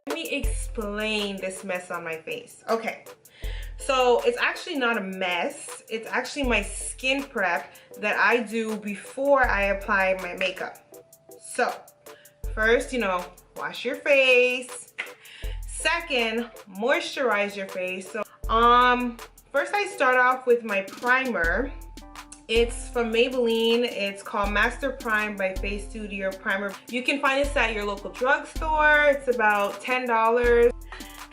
Let me explain this mess on my face. Okay, so it's actually not a mess. It's actually my skin prep that I do before I apply my makeup. So first, you know, wash your face. Second, moisturize your face. So first I start off with my primer. It's from Maybelline. It's called Master Prime by EyeStudio Primer. You can find this at your local drugstore. It's about $10.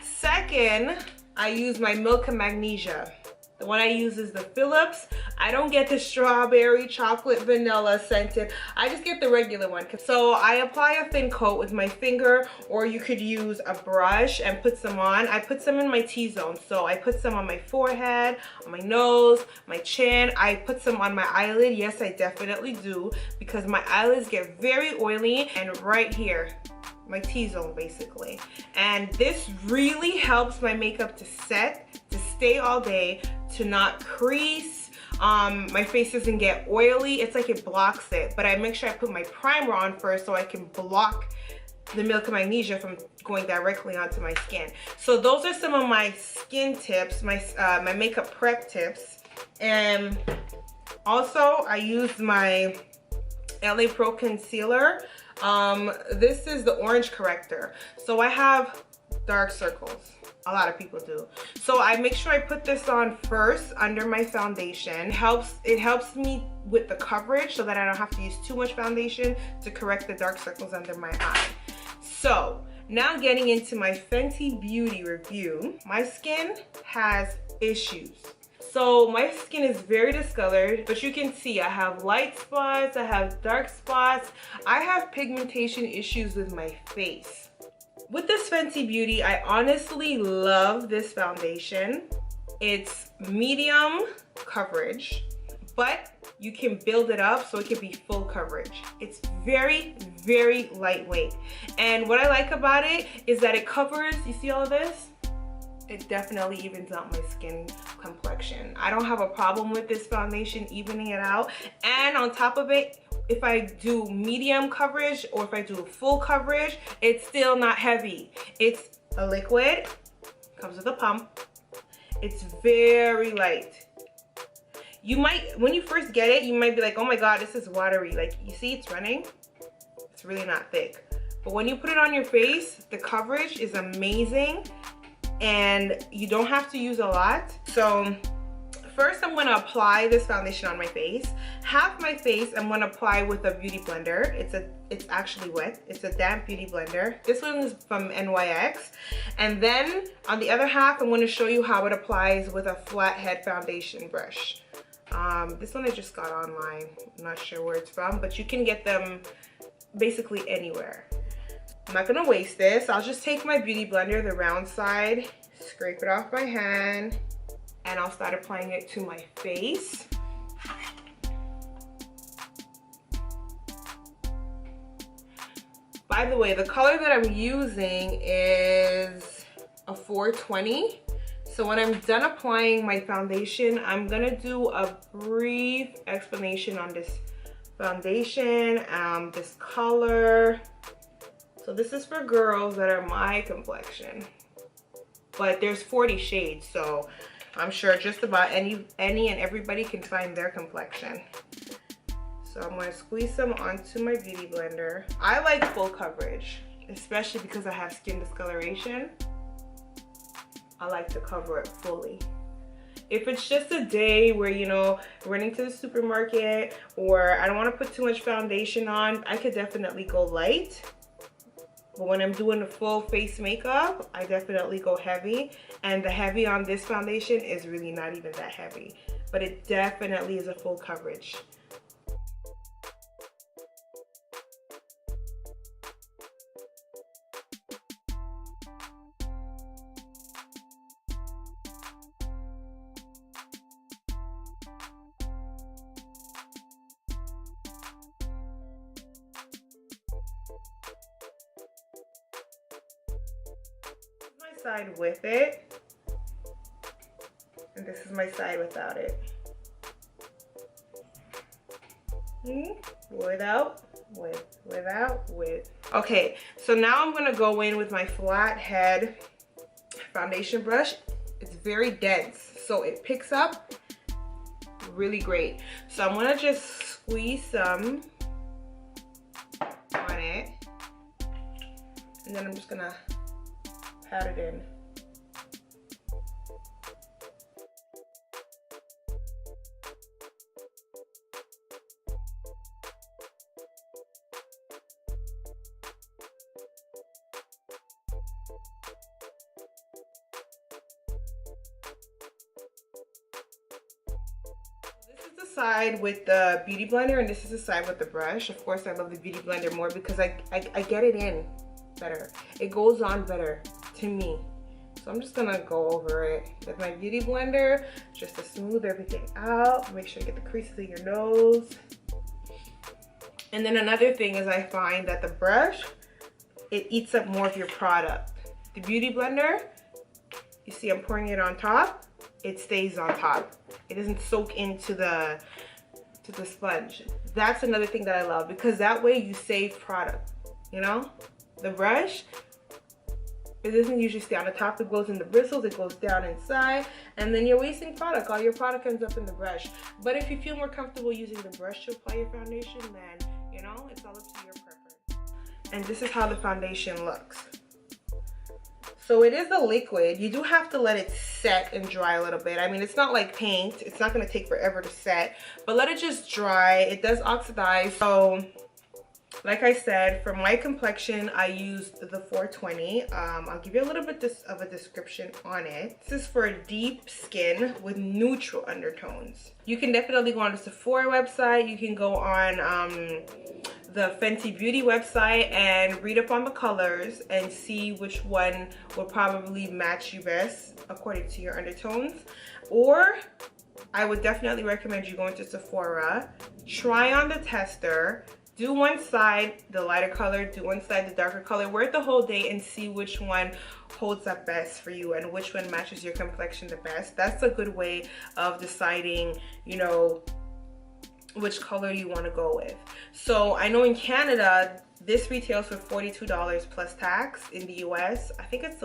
Second, I use my Milk and Magnesia. The one I use is the Phillips. I don't get the strawberry, chocolate, vanilla scented. I just get the regular one. So I apply a thin coat with my finger, or you could use a brush and put some on. I put some in my T-zone. So I put some on my forehead, on my nose, my chin. I put some on my eyelid. Yes, I definitely do, because my eyelids get very oily. And right here, my T-zone basically. And this really helps my makeup to set, to stay all day, to not crease. My face doesn't get oily. It's like it blocks it, but I make sure I put my primer on first so I can block the Milk and Magnesia from going directly onto my skin. So those are some of my skin tips, my makeup prep tips. And also I use my LA Pro concealer. This is the orange corrector. So I have dark circles. A lot of people do. So I make sure I put this on first under my foundation. It helps me with the coverage so that I don't have to use too much foundation to correct the dark circles under my eye. So now getting into my Fenty Beauty review. My skin has issues. So my skin is very discolored, but you can see I have light spots, I have dark spots, I have pigmentation issues with my face. With this Fenty Beauty, I honestly love this foundation. It's medium coverage, but you can build it up so it can be full coverage. It's very, very lightweight. And what I like about it is that it covers, you see all of this? It definitely evens out my skin complexion. I don't have a problem with this foundation evening it out. And on top of it, if I do medium coverage or if I do full coverage, it's still not heavy. It's a liquid, comes with a pump. It's very light. You might, when you first get it, you might be like, oh my God, this is watery. Like, you see it's running? It's really not thick. But when you put it on your face, the coverage is amazing and you don't have to use a lot. So first I'm gonna apply this foundation on my face. Half my face I'm gonna apply with a beauty blender. It's actually wet. It's a damp beauty blender. This one is from NYX. And then on the other half, I'm gonna show you how it applies with a flathead foundation brush. This one I just got online. I'm not sure where it's from, but you can get them basically anywhere. I'm not gonna waste this. I'll just take my beauty blender, the round side, scrape it off my hand, and I'll start applying it to my face. By the way, the color that I'm using is a 420. So when I'm done applying my foundation, I'm gonna do a brief explanation on this foundation, this color. So this is for girls that are my complexion, but there's 40 shades, so I'm sure just about any and everybody can find their complexion. So I'm going to squeeze some onto my beauty blender. I like full coverage, especially because I have skin discoloration. I like to cover it fully. If it's just a day where, you know, running to the supermarket or I don't want to put too much foundation on, I could definitely go light. But when I'm doing the full face makeup, I definitely go heavy. And the heavy on this foundation is really not even that heavy. But it definitely is a full coverage. Side with it, and this is my side without it. Without, with. Okay, so now I'm gonna go in with my flat head foundation brush. It's very dense, so it picks up really great. So I'm gonna just squeeze some on it, and then I'm just gonna pat it in. Side with the beauty blender, and this is the side with the brush. Of course, I love the beauty blender more because I get it in better. It goes on better to me. So I'm just gonna go over it with my beauty blender just to smooth everything out. Make sure you get the creases in your nose. And then another thing is I find that the brush, it eats up more of your product. The beauty blender, you see I'm pouring it on top, it stays on top. It doesn't soak into the sponge. That's another thing that I love, because that way you save product, you know? The brush, it doesn't usually stay on the top. It goes in the bristles, it goes down inside, and then you're wasting product. All your product ends up in the brush. But if you feel more comfortable using the brush to apply your foundation, then, you know, it's all up to your preference. And this is how the foundation looks. So it is a liquid. You do have to let it set and dry a little bit. I mean, it's not like paint. It's not going to take forever to set, but let it just dry. It does oxidize. So like I said, for my complexion, I used the 420. I'll give you a little bit of a description on it. This is for deep skin with neutral undertones. You can definitely go on the Sephora website. You can go on the Fenty Beauty website and read up on the colors and see which one will probably match you best according to your undertones. Or I would definitely recommend you going to Sephora, try on the tester, do one side the lighter color, do one side the darker color, wear it the whole day and see which one holds up best for you and which one matches your complexion the best. That's a good way of deciding, you know, which color you want to go with. So I know in Canada this retails for $42 plus tax. In the US I think it's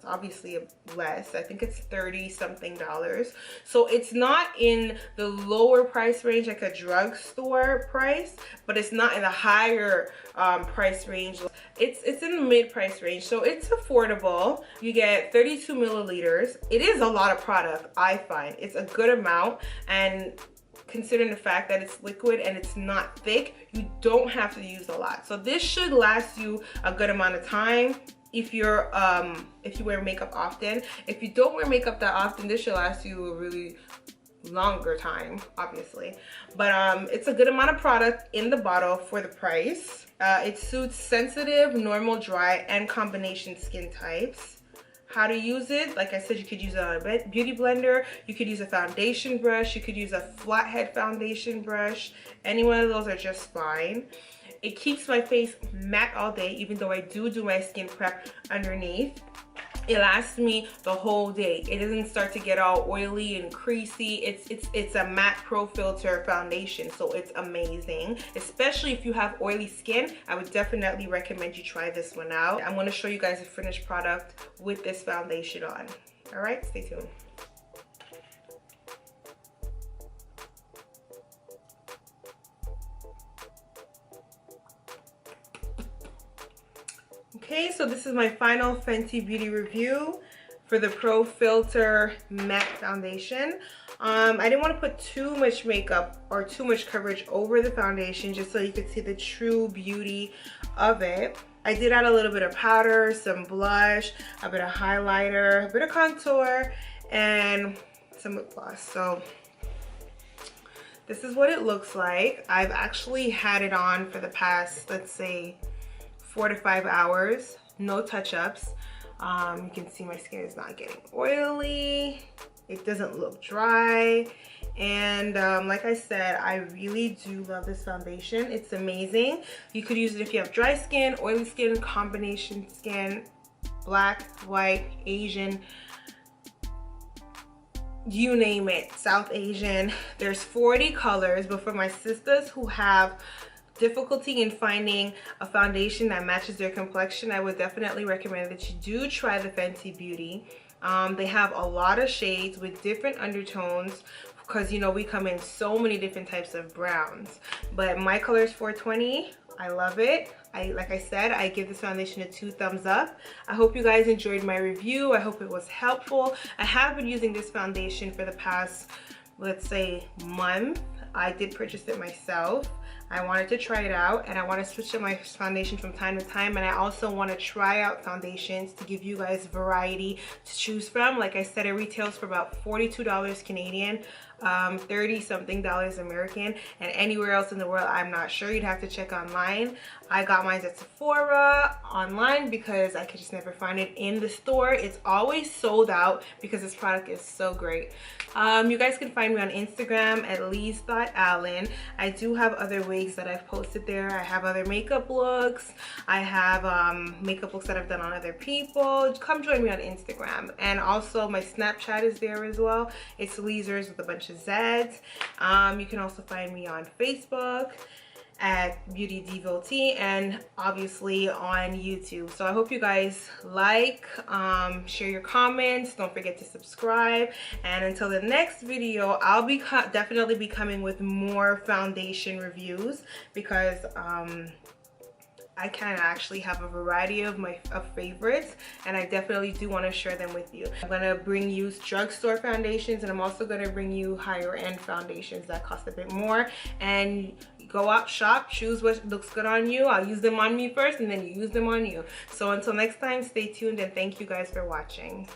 obviously less. I think it's 30 something dollars. So it's not in the lower price range like a drugstore price, but it's not in the higher price range. It's in the mid price range, so it's affordable. You get 32 milliliters. It is a lot of product. I find it's a good amount, and considering the fact that it's liquid and it's not thick, you don't have to use a lot. So this should last you a good amount of time if you wear makeup often. If you don't wear makeup that often, this should last you a really longer time, obviously. But it's a good amount of product in the bottle for the price. It suits sensitive, normal, dry, and combination skin types. How to use it, like I said, you could use a beauty blender, you could use a foundation brush, you could use a flathead foundation brush. Any one of those are just fine. It keeps my face matte all day, even though I do my skin prep underneath. It lasts me the whole day. It doesn't start to get all oily and creasy. It's a matte pro filter foundation, so it's amazing. Especially if you have oily skin, I would definitely recommend you try this one out. I'm going to show you guys a finished product with this foundation on. All right, stay tuned. Okay, so this is my final Fenty Beauty review for the Pro Filt'r Matte Foundation. I didn't want to put too much makeup or too much coverage over the foundation, just so you could see the true beauty of it. I did add a little bit of powder, some blush, a bit of highlighter, a bit of contour, and some lip gloss. So this is what it looks like. I've actually had it on for the past, let's say, 4 to 5 hours, no touch-ups. You can see my skin is not getting oily. It doesn't look dry. And like I said, I really do love this foundation. It's amazing. You could use it if you have dry skin, oily skin, combination skin, black, white, Asian, you name it, South Asian. There's 40 colors, but for my sisters who have difficulty in finding a foundation that matches their complexion, I would definitely recommend that you do try the Fenty Beauty. They have a lot of shades with different undertones, because you know we come in so many different types of browns. But my color is 420. I love it. Like I said, I give this foundation a 2 thumbs up. I hope you guys enjoyed my review. I hope it was helpful. I have been using this foundation for the past, let's say, month. I did purchase it myself. I wanted to try it out, and I want to switch up my foundation from time to time, and I also want to try out foundations to give you guys variety to choose from. Like I said, it retails for about $42 Canadian, 30 something dollars American, and anywhere else in the world I'm not sure. You'd have to check online. I got mine at Sephora online because I could just never find it in the store. It's always sold out because this product is so great. You guys can find me on Instagram at Leez.Allen. I do have other wigs that I've posted there. I have other makeup looks. I have makeup looks that I've done on other people. Come join me on Instagram. And also my Snapchat is there as well. It's Leezers with a bunch of Z's. You can also find me on Facebook at Beauty Devotee, and obviously on YouTube. So I hope you guys like, share your comments, don't forget to subscribe, and until the next video, I'll be definitely be coming with more foundation reviews, because I can actually have a variety of favorites, and I definitely do want to share them with you. I'm going to bring you drugstore foundations, and I'm also going to bring you higher end foundations that cost a bit more. And go out, shop, choose what looks good on you. I'll use them on me first, and then you use them on you. So until next time, stay tuned, and thank you guys for watching.